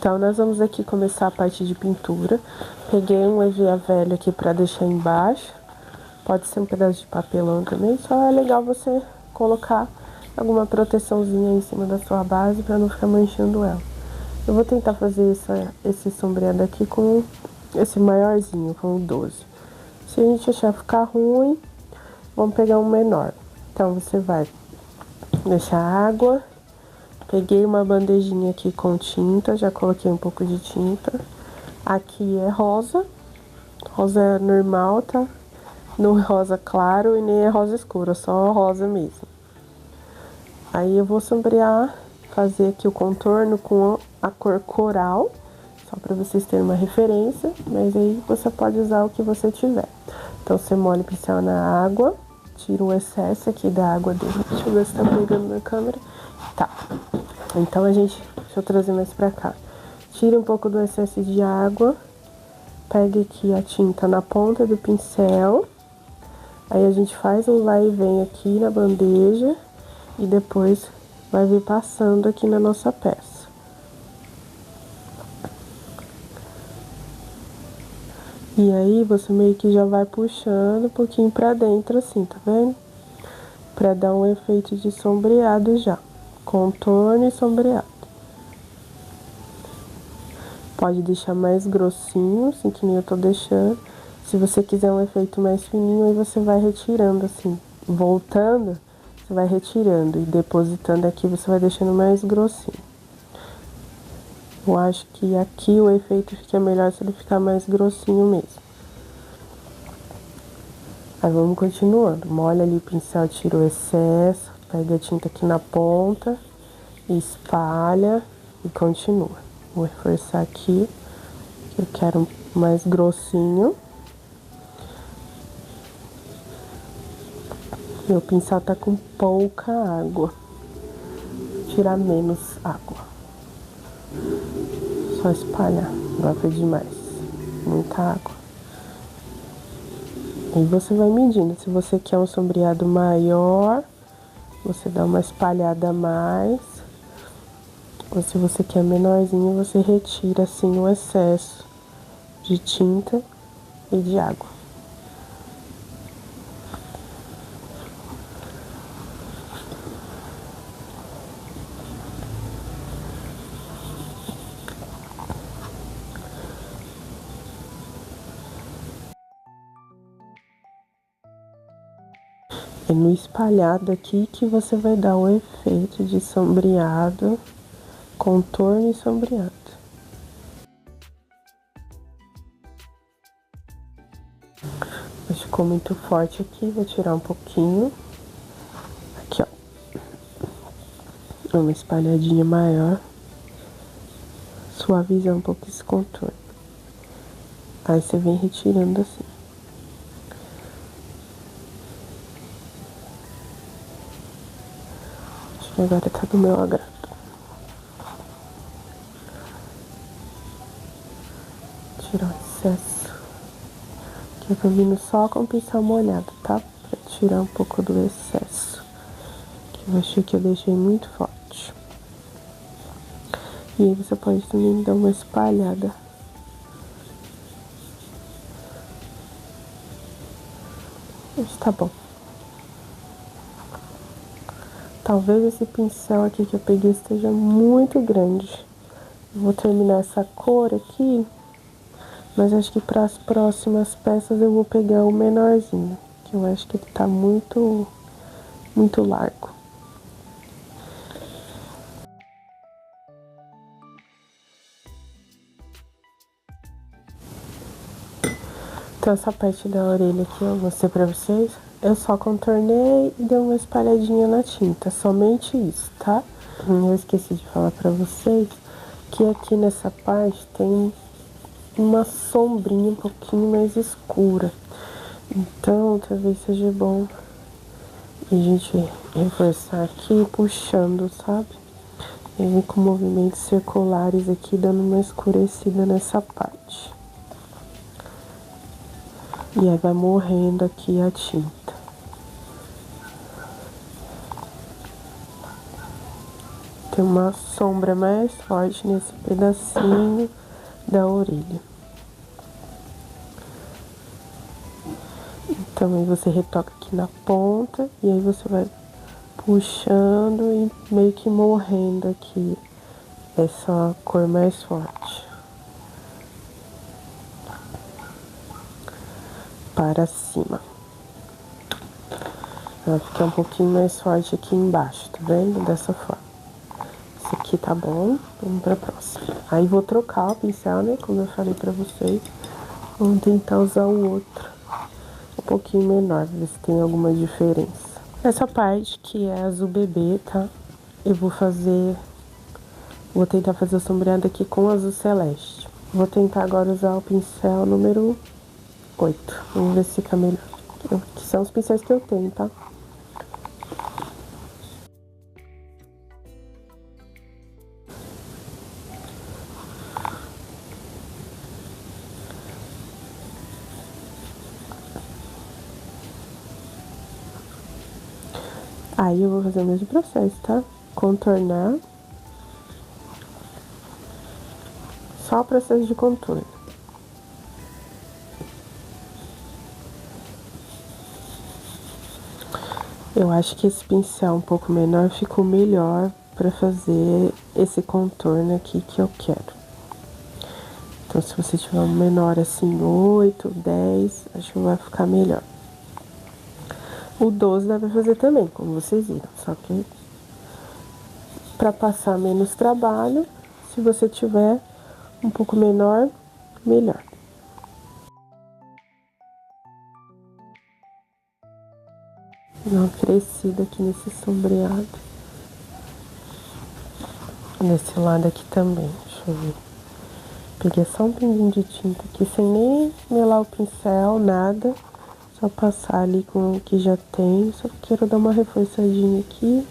Então, nós vamos aqui começar a parte de pintura. Peguei um EVA velho aqui pra deixar embaixo. Pode ser um pedaço de papelão também, só é legal você colocar alguma proteçãozinha em cima da sua base pra não ficar manchando ela. Eu vou tentar fazer esse sombreado aqui com esse maiorzinho, com o 12. Se a gente achar ficar ruim, vamos pegar um menor. Então, você vai deixar água. Peguei uma bandejinha aqui com tinta, já coloquei um pouco de tinta. Aqui é rosa, rosa normal, tá? Não é rosa claro e nem é rosa escura, só rosa mesmo. Aí eu vou sombrear, fazer aqui o contorno com a cor coral, só para vocês terem uma referência, mas aí você pode usar o que você tiver. Então você molha o pincel na água, tira o excesso aqui da água dele. Deixa eu ver se tá pegando na câmera. Tá. Então deixa eu trazer mais pra cá. Tira um pouco do excesso de água, pega aqui a tinta na ponta do pincel. Aí a gente faz um vai e vem aqui na bandeja e depois vai vir passando aqui na nossa peça. E aí você meio que já vai puxando um pouquinho pra dentro assim, tá vendo? Pra dar um efeito de sombreado já. Contorno e sombreado. Pode deixar mais grossinho, assim que nem eu tô deixando. Se você quiser um efeito mais fininho, aí você vai retirando assim, voltando, você vai retirando e depositando aqui, você vai deixando mais grossinho. Eu acho que aqui o efeito fica melhor se ele ficar mais grossinho mesmo. Aí vamos continuando. Molha ali o pincel, tira o excesso, pega a tinta aqui na ponta, espalha e continua. Vou reforçar aqui, que eu quero mais grossinho. Meu pincel tá com pouca água. Vou tirar menos água. Só espalhar. Agora foi demais. Muita água. E você vai medindo. Se você quer um sombreado maior, você dá uma espalhada a mais. Ou se você quer menorzinho, você retira assim o excesso de tinta e de água. É no espalhado aqui que você vai dar o efeito de sombreado, contorno e sombreado. Mas ficou muito forte aqui, vou tirar um pouquinho. Aqui, ó. Uma espalhadinha maior. Suavizar um pouco esse contorno. Aí você vem retirando assim. Acho que agora tá do meu agrado. Tirar o excesso. Aqui eu tô vindo só com o pincel molhado, tá? Pra tirar um pouco do excesso. Que eu achei que eu deixei muito forte. E aí você pode também dar uma espalhada. Isso tá bom. Talvez esse pincel aqui que eu peguei esteja muito grande. Eu vou terminar essa cor aqui, mas acho que para as próximas peças eu vou pegar o menorzinho, que eu acho que ele tá muito largo. Então essa parte da orelha aqui eu mostrei pra vocês. Eu só contornei e dei uma espalhadinha na tinta, somente isso, tá? Eu esqueci de falar pra vocês que aqui nessa parte tem uma sombrinha um pouquinho mais escura. Então, talvez seja bom a gente reforçar aqui, puxando, sabe? E vem com movimentos circulares aqui, dando uma escurecida nessa parte. E aí vai morrendo aqui a tinta. Tem uma sombra mais forte nesse pedacinho da orelha. Então, aí você retoca aqui na ponta e aí você vai puxando e meio que morrendo aqui essa cor mais forte. Para cima. Vai ficar um pouquinho mais forte aqui embaixo, tá vendo? Dessa forma. Esse aqui tá bom, vamos pra próxima. Aí vou trocar o pincel, né? Como eu falei pra vocês. Vamos tentar usar o outro. Um pouquinho menor, ver se tem alguma diferença. Essa parte que é azul bebê, tá? Eu vou tentar fazer o sombreado aqui com azul celeste. Vou tentar agora usar o pincel número 8. Vamos ver se fica melhor. Que são os pincéis que eu tenho, tá? Aí eu vou fazer o mesmo processo, tá? Contornar. Só o processo de contorno. Eu acho que esse pincel um pouco menor ficou melhor pra fazer esse contorno aqui que eu quero. Então, se você tiver um menor assim, 8, 10, acho que vai ficar melhor. O 12 dá pra fazer também, como vocês viram, só que pra passar menos trabalho, se você tiver um pouco menor, melhor. Dá uma crescida aqui nesse sombreado. Desse lado aqui também, deixa eu ver. Peguei só um pinguinho de tinta aqui, sem nem melar o pincel, nada. Só passar ali com o que já tem. Só quero dar uma reforçadinha aqui.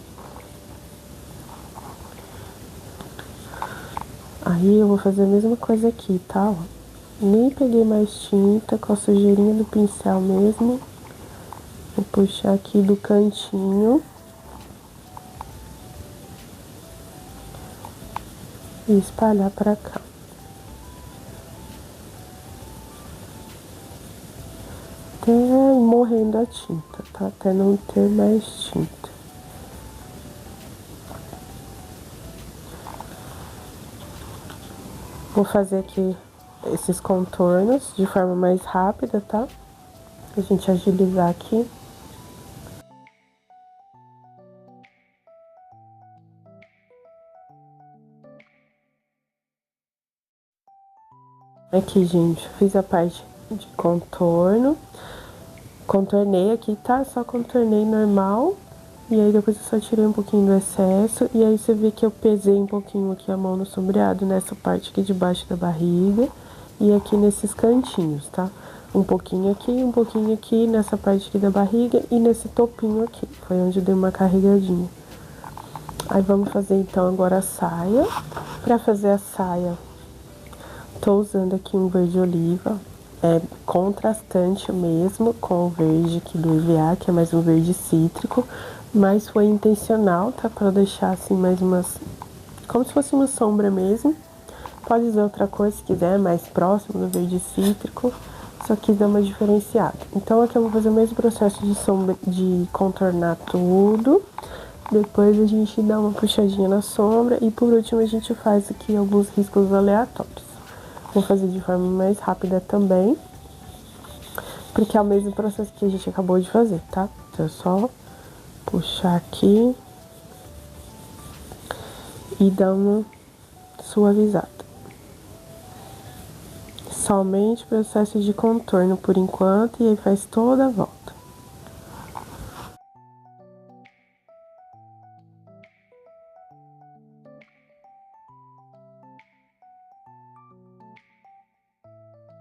Aí eu vou fazer a mesma coisa aqui, tá? Ó. Nem peguei mais tinta, com a sujeirinha do pincel mesmo. Vou puxar aqui do cantinho. E espalhar pra cá. Até morrendo a tinta, tá? Até não ter mais tinta. Vou fazer aqui esses contornos de forma mais rápida, tá? Pra gente agilizar aqui. Aqui, gente, fiz a parte de contorno. Contornei aqui, tá? Só contornei normal. E aí depois eu só tirei um pouquinho do excesso. E aí você vê que eu pesei um pouquinho aqui a mão no sombreado, nessa parte aqui de baixo da barriga. E aqui nesses cantinhos, tá? Um pouquinho aqui, nessa parte aqui da barriga e nesse topinho aqui. Foi onde eu dei uma carregadinha. Aí vamos fazer então agora a saia. Pra fazer a saia, tô usando aqui um verde oliva. É contrastante mesmo com o verde aqui do EVA, que é mais um verde cítrico. Mas foi intencional, tá? Pra deixar assim mais umas... como se fosse uma sombra mesmo. Pode usar outra cor se quiser, mais próximo do verde cítrico. Só quis dar uma diferenciada. Então aqui eu vou fazer o mesmo processo de contornar tudo. Depois a gente dá uma puxadinha na sombra. E por último a gente faz aqui alguns riscos aleatórios. Vou fazer de forma mais rápida também. Porque é o mesmo processo que a gente acabou de fazer, tá? Então é só puxar aqui. E dar uma suavizada. Somente processo de contorno por enquanto, e aí faz toda a volta.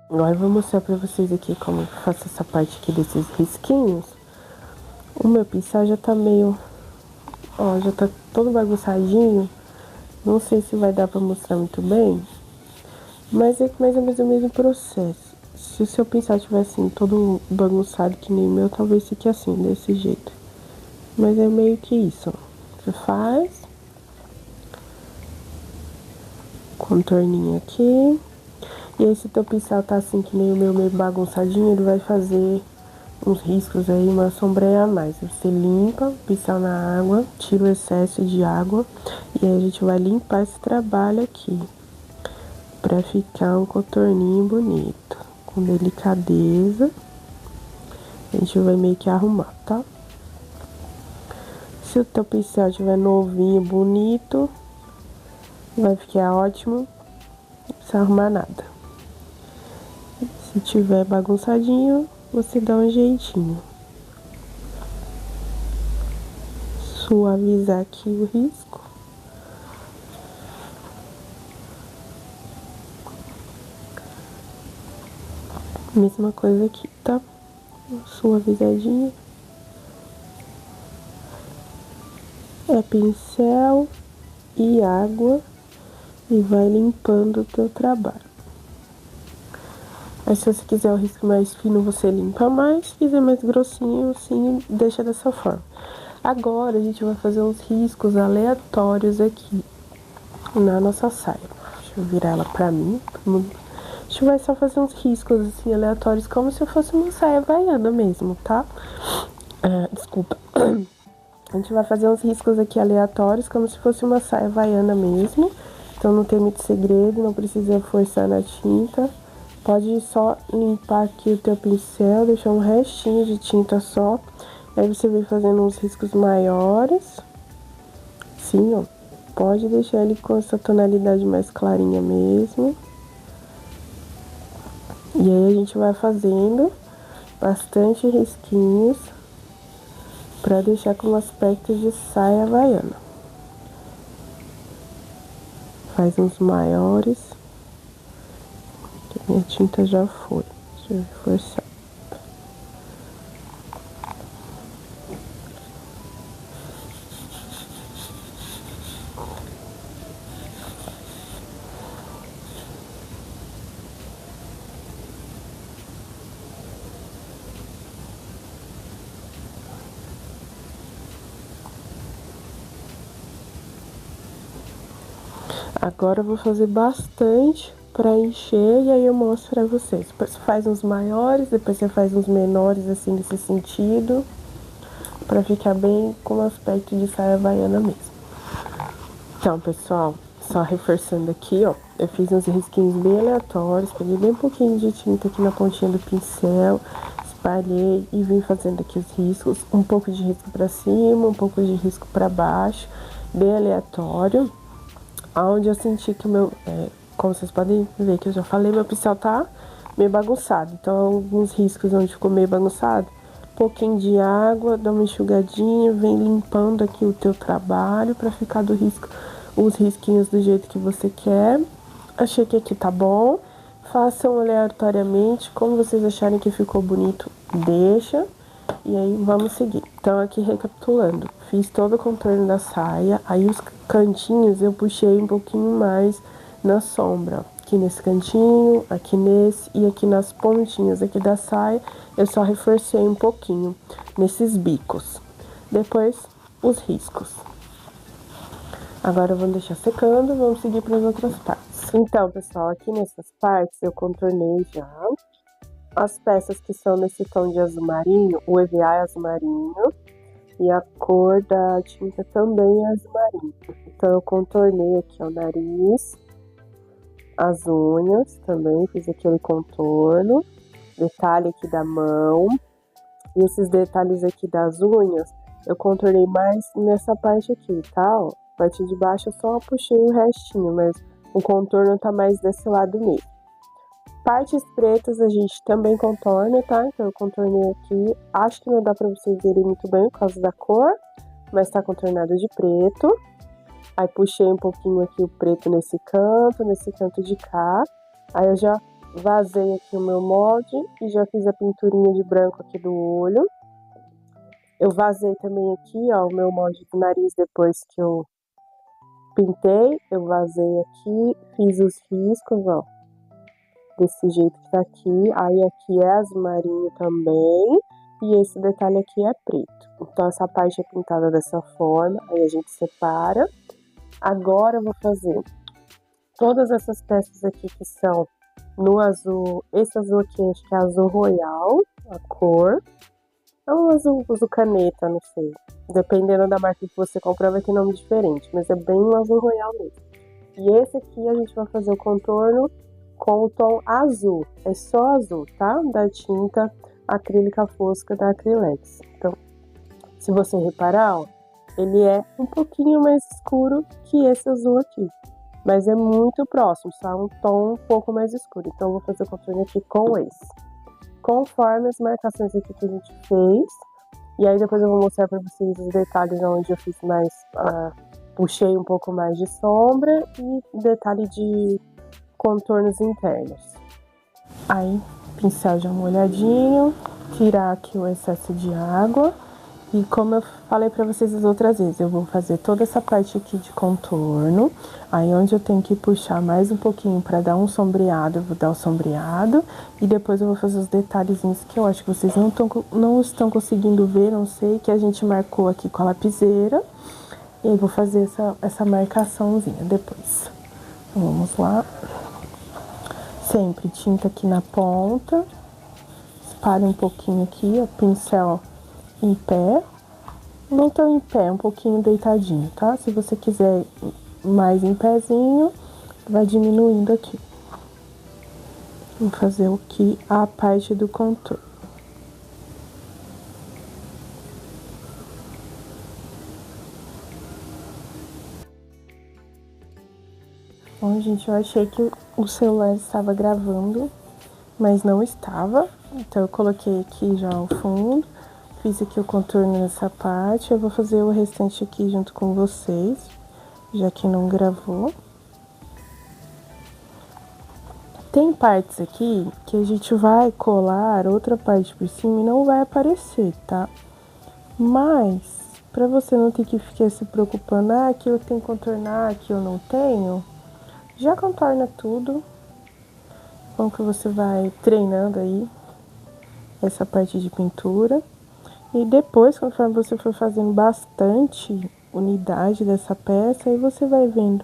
Agora eu vou mostrar pra vocês aqui como eu faço essa parte aqui desses risquinhos. O meu pincel já tá meio... ó, já tá todo bagunçadinho. Não sei se vai dar pra mostrar muito bem. Mas é mais ou menos o mesmo processo. Se o seu pincel tiver assim, todo bagunçado que nem o meu, talvez fique assim, desse jeito. Mas é meio que isso, ó. Você faz, contorninho aqui. E aí, se teu pincel tá assim, que nem o meu, meio bagunçadinho, ele vai fazer uns riscos aí, uma sombreia a mais. Você limpa o pincel na água, tira o excesso de água. E aí a gente vai limpar esse trabalho aqui, pra ficar um contorninho bonito. Com delicadeza, a gente vai meio que arrumar, tá? Se o teu pincel estiver novinho, bonito, vai ficar ótimo, não precisa arrumar nada. Se tiver bagunçadinho, você dá um jeitinho. Suavizar aqui o risco. Mesma coisa aqui, tá? Suavizadinha. É pincel e água e vai limpando o teu trabalho. Aí se você quiser o risco mais fino, você limpa mais. Se quiser mais grossinho, assim, deixa dessa forma. Agora a gente vai fazer uns riscos aleatórios aqui na nossa saia. Deixa eu virar ela pra mim. A gente vai só fazer uns riscos assim aleatórios, como se fosse uma saia havaiana mesmo, tá? Desculpa. A gente vai fazer uns riscos aqui aleatórios, como se fosse uma saia havaiana mesmo. Então não tem muito segredo, não precisa forçar na tinta. Pode só limpar aqui o teu pincel, deixar um restinho de tinta só. Aí você vem fazendo uns riscos maiores. Sim, ó. Pode deixar ele com essa tonalidade mais clarinha mesmo. E aí a gente vai fazendo bastante risquinhos para deixar com um aspecto de saia havaiana. Faz uns maiores. Minha tinta já foi. Deixa eu reforçar. Agora eu vou fazer bastante para encher e aí eu mostro pra vocês. Depois você faz uns maiores, depois você faz uns menores assim nesse sentido, para ficar bem com o aspecto de saia havaiana mesmo. Então, pessoal, só reforçando aqui, ó, eu fiz uns risquinhos bem aleatórios, peguei bem um pouquinho de tinta aqui na pontinha do pincel, espalhei e vim fazendo aqui os riscos, um pouco de risco para cima, um pouco de risco para baixo, bem aleatório. Onde eu senti que o meu, como vocês podem ver que eu já falei, meu pincel tá meio bagunçado. Então, alguns riscos onde ficou meio bagunçado, um pouquinho de água, dá uma enxugadinha, vem limpando aqui o teu trabalho pra ficar do risco, os risquinhos do jeito que você quer. Achei que aqui tá bom. Façam aleatoriamente, como vocês acharem que ficou bonito, deixa. E aí vamos seguir. Então aqui recapitulando, fiz todo o contorno da saia, aí os cantinhos eu puxei um pouquinho mais na sombra. Aqui nesse cantinho, aqui nesse e aqui nas pontinhas aqui da saia, eu só reforcei um pouquinho nesses bicos. Depois os riscos. Agora vamos deixar secando, vamos seguir para as outras partes. Então, pessoal, aqui nessas partes eu contornei já. As peças que são nesse tom de azul marinho, o EVA é azul marinho e a cor da tinta também é azul marinho. Então eu contornei aqui o nariz, as unhas também, fiz aquele contorno, detalhe aqui da mão. E esses detalhes aqui das unhas, eu contornei mais nessa parte aqui, tá? Ó, a parte de baixo eu só puxei o restinho, mas o contorno tá mais desse lado mesmo. Partes pretas a gente também contorna, tá? Então eu contornei aqui. Acho que não dá pra vocês verem muito bem por causa da cor, mas tá contornado de preto. Aí puxei um pouquinho aqui o preto nesse canto de cá. Aí eu já vazei aqui o meu molde e já fiz a pinturinha de branco aqui do olho. Eu vazei também aqui, ó, o meu molde do nariz depois que eu pintei. Eu vazei aqui, fiz os riscos, ó. Desse jeito que tá aqui, aí aqui é azul marinho também, e esse detalhe aqui é preto. Então essa parte é pintada dessa forma, aí a gente separa. Agora eu vou fazer todas essas peças aqui que são no azul, esse azul aqui acho que é azul royal, a cor. É um azul caneta, não sei. Dependendo da marca que você comprar vai ter nome diferente, mas é bem um azul royal mesmo. E esse aqui a gente vai fazer o contorno com o tom azul, é só azul, tá? Da tinta acrílica fosca da Acrylex. Então, se você reparar, ó, ele é um pouquinho mais escuro que esse azul aqui, mas é muito próximo, só um tom um pouco mais escuro. Então, eu vou fazer o contorno aqui com esse, conforme as marcações aqui que a gente fez. E aí depois eu vou mostrar para vocês os detalhes onde eu fiz mais, puxei um pouco mais de sombra e detalhe de contornos internos. Aí, pincel já molhadinho, tirar aqui o excesso de água. E como eu falei pra vocês as outras vezes, eu vou fazer toda essa parte aqui de contorno. Aí onde eu tenho que puxar mais um pouquinho pra dar um sombreado, eu vou dar o sombreado. E depois eu vou fazer os detalhezinhos que eu acho que vocês não estão conseguindo ver, não sei, que a gente marcou aqui com a lapiseira. E aí vou fazer essa marcaçãozinha depois. Vamos lá. Sempre tinta aqui na ponta. Espalha um pouquinho aqui, o pincel em pé, não tão em pé, um pouquinho deitadinho, tá? Se você quiser mais em pezinho, vai diminuindo aqui. Vou fazer aqui a parte do contorno. Bom, gente, eu achei que o celular estava gravando, mas não estava. Então, eu coloquei aqui já o fundo. Fiz aqui o contorno nessa parte, eu vou fazer o restante aqui junto com vocês, já que não gravou. Tem partes aqui que a gente vai colar outra parte por cima e não vai aparecer, tá? Mas, pra você não ter que ficar se preocupando, aqui eu tenho que contornar, aqui eu não tenho, já contorna tudo. Bom que você vai treinando aí essa parte de pintura. E depois, conforme você for fazendo bastante unidade dessa peça, aí você vai vendo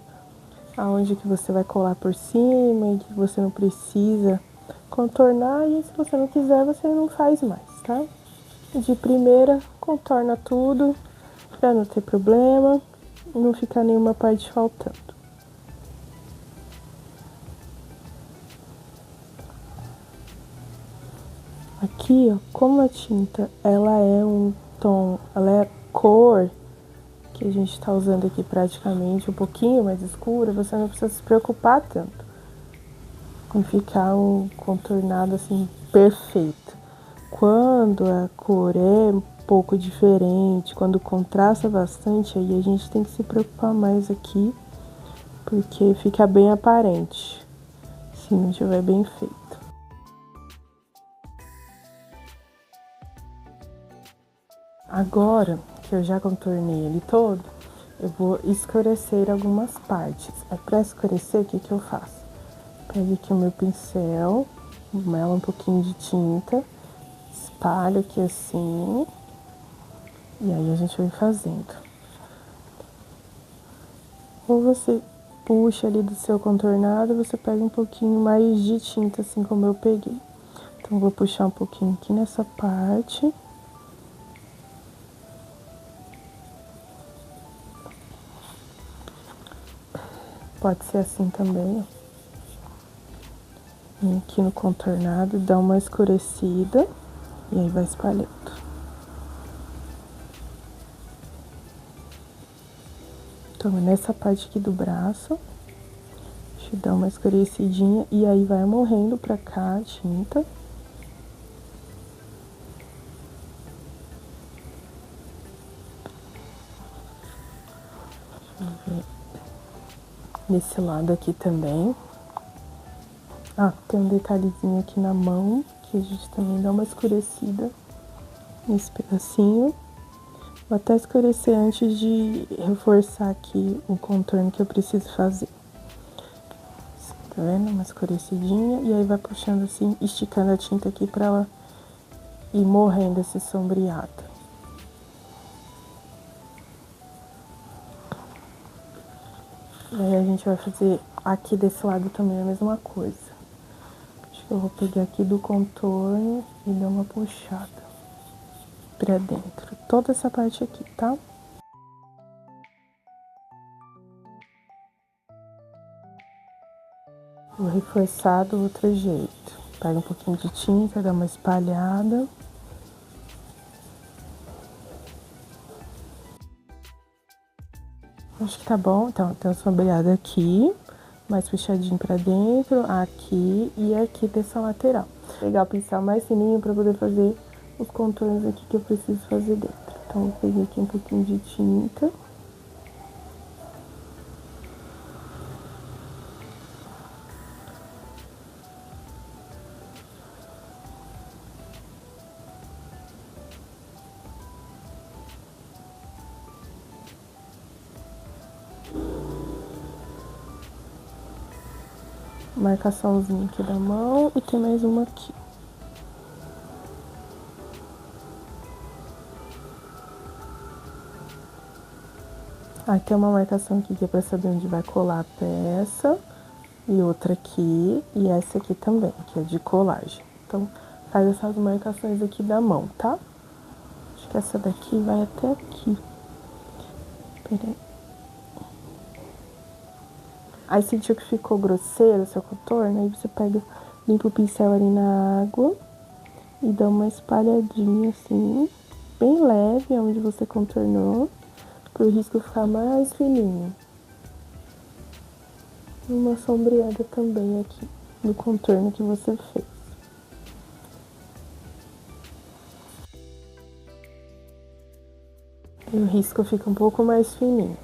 aonde que você vai colar por cima e que você não precisa contornar. E se você não quiser, você não faz mais, tá? De primeira, contorna tudo pra não ter problema e não ficar nenhuma parte faltando. Aqui, ó, como a tinta, ela é um tom, ela é cor que a gente tá usando aqui praticamente um pouquinho mais escura, você não precisa se preocupar tanto com ficar um contornado assim perfeito. Quando a cor é um pouco diferente, quando contrasta bastante, aí a gente tem que se preocupar mais aqui, porque fica bem aparente, se não tiver bem feito. Agora que eu já contornei ele todo, eu vou escurecer algumas partes. Aí pra escurecer, o que que eu faço? Pego aqui o meu pincel, melo um pouquinho de tinta, espalho aqui assim, e aí a gente vai fazendo. Ou você puxa ali do seu contornado, você pega um pouquinho mais de tinta, assim como eu peguei. Então, eu vou puxar um pouquinho aqui nessa parte. Pode ser assim também, ó. Vem aqui no contornado, dá uma escurecida e aí vai espalhando. Então, nessa parte aqui do braço, deixa eu dar uma escurecidinha e aí vai morrendo pra cá a tinta. Deixa eu ver. Nesse lado aqui também. Ah, tem um detalhezinho aqui na mão, que a gente também dá uma escurecida nesse pedacinho. Vou até escurecer antes de reforçar aqui o contorno que eu preciso fazer. Tá vendo? Uma escurecidinha. E aí vai puxando assim, esticando a tinta aqui pra ela ir morrendo esse sombreado. E aí a gente vai fazer Aqui desse lado também é a mesma coisa. Acho que eu vou pegar aqui do contorno e dar uma puxada pra dentro. Toda essa parte aqui, tá? Vou reforçar do outro jeito. Pega um pouquinho de tinta, dá uma espalhada. Acho que tá bom. Então, tem um sombreado aqui, mais puxadinho pra dentro, aqui e aqui dessa lateral. Vou pegar o pincel mais fininho pra poder fazer os contornos aqui que eu preciso fazer dentro. Então, eu peguei aqui um pouquinho de tinta. Marcaçãozinha aqui da mão e tem mais uma aqui. Aí tem uma marcação aqui que é pra saber onde vai colar a peça. E outra aqui, e essa aqui também, que é de colagem. Então, faz essas marcações aqui da mão, tá? Acho que essa daqui vai até aqui. Peraí. Aí, sentiu que ficou grosseiro o seu contorno, aí você pega, limpa o pincel ali na água e dá uma espalhadinha assim, bem leve, onde você contornou, pro risco ficar mais fininho. Uma sombreada também aqui no contorno que você fez. E o risco fica um pouco mais fininho.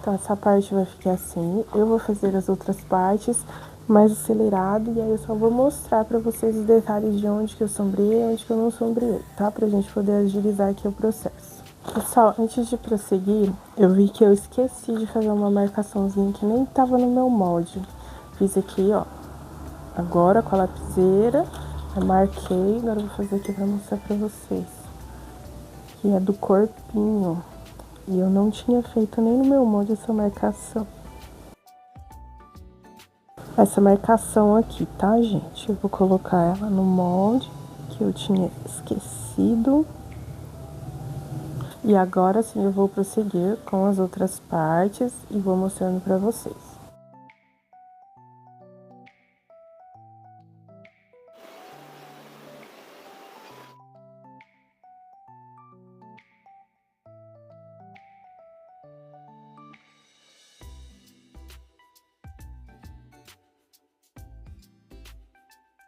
Então, essa parte vai ficar assim. Eu vou fazer as outras partes mais acelerado e aí eu só vou mostrar pra vocês os detalhes de onde que eu sombreei e onde que eu não sombreei, tá? Pra gente poder agilizar aqui o processo. Pessoal, antes de prosseguir, eu vi que eu esqueci de fazer uma marcaçãozinha que nem tava no meu molde. Fiz aqui, ó, agora com a lapiseira, eu marquei, agora eu vou fazer aqui pra mostrar pra vocês. Que é do corpinho. E eu não tinha feito nem no meu molde essa marcação. Essa marcação aqui, tá, gente? Eu vou colocar ela no molde, que eu tinha esquecido. E agora sim eu vou prosseguir com as outras partes e vou mostrando pra vocês.